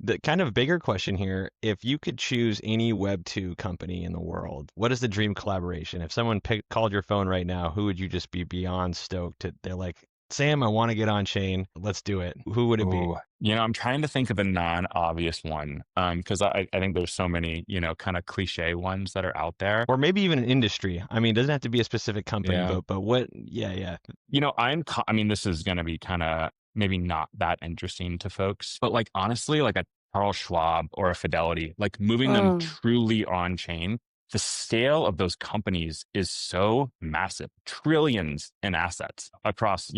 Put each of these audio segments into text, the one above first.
The kind of bigger question here, if you could choose any Web2 company in the world, what is the dream collaboration? If someone called your phone right now, who would you just be beyond stoked to, they're like, Sam, I want to get on chain. Let's do it. Who would it be? Ooh, I'm trying to think of a non-obvious one, because I think there's so many, kind of cliche ones that are out there. Or maybe even an industry. I mean, it doesn't have to be a specific company, Yeah. but what, yeah. I mean, this is going to be kind of maybe not that interesting to folks, but like honestly, like a Charles Schwab or a Fidelity, like moving them Oh, truly on chain, the scale of those companies is so massive, trillions in assets across,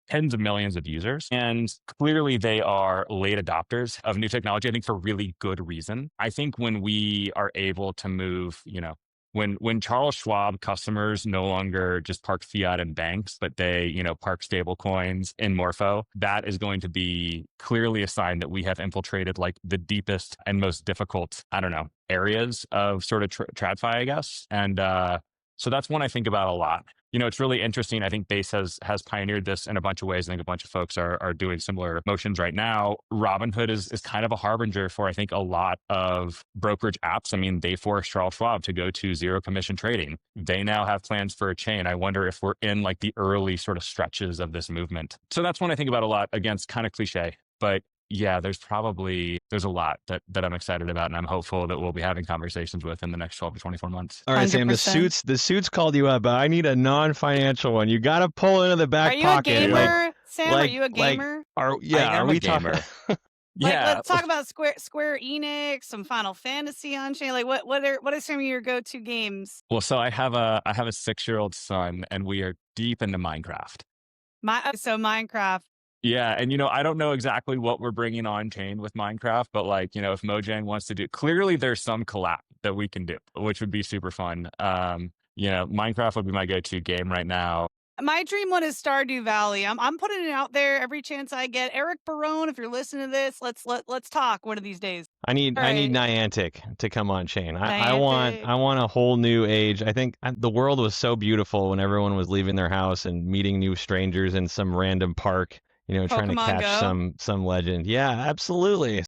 tens of millions of users. And clearly they are late adopters of new technology, I think for really good reason. I think when we are able to move, when Charles Schwab customers no longer just park fiat in banks, but they, park stable coins in Morpho, that is going to be clearly a sign that we have infiltrated like the deepest and most difficult, I don't know, areas of sort of TradFi, I guess. And so that's one I think about a lot. It's really interesting. I think Base has pioneered this in a bunch of ways. I think a bunch of folks are doing similar motions right now. Robinhood is kind of a harbinger for, I think, a lot of brokerage apps. I mean, they forced Charles Schwab to go to zero commission trading. They now have plans for a chain. I wonder if we're in like the early sort of stretches of this movement. So that's one I think about a lot. Again, it's kind of cliche, but yeah, there's a lot that I'm excited about, and I'm hopeful that we'll be having conversations with in the next 12 to 24 months. All right, Sam, 100%. the suits called you up, but I need a non-financial one. You got to pull into the back Are you a pocket. gamer, Sam? Are Like, you a gamer? are I am we a gamer. talking? Yeah. Let's talk about Square Enix, some Final Fantasy on chain. Like, what are some of your go-to games? Well, so I have a 6-year-old son, and we are deep into Minecraft. So Minecraft. Yeah, and I don't know exactly what we're bringing on chain with Minecraft, but like, if Mojang wants to do, clearly there's some collab that we can do, which would be super fun. Minecraft would be my go-to game right now. My dream one is Stardew Valley. I'm putting it out there every chance I get. Eric Barone, if you're listening to this, let's talk one of these days. I need Right. Niantic to come on chain. I want Niantic. a whole new age. I think the world was so beautiful when everyone was leaving their house and meeting new strangers in some random park, trying to Pokemon catch Go. some legend. Yeah, absolutely.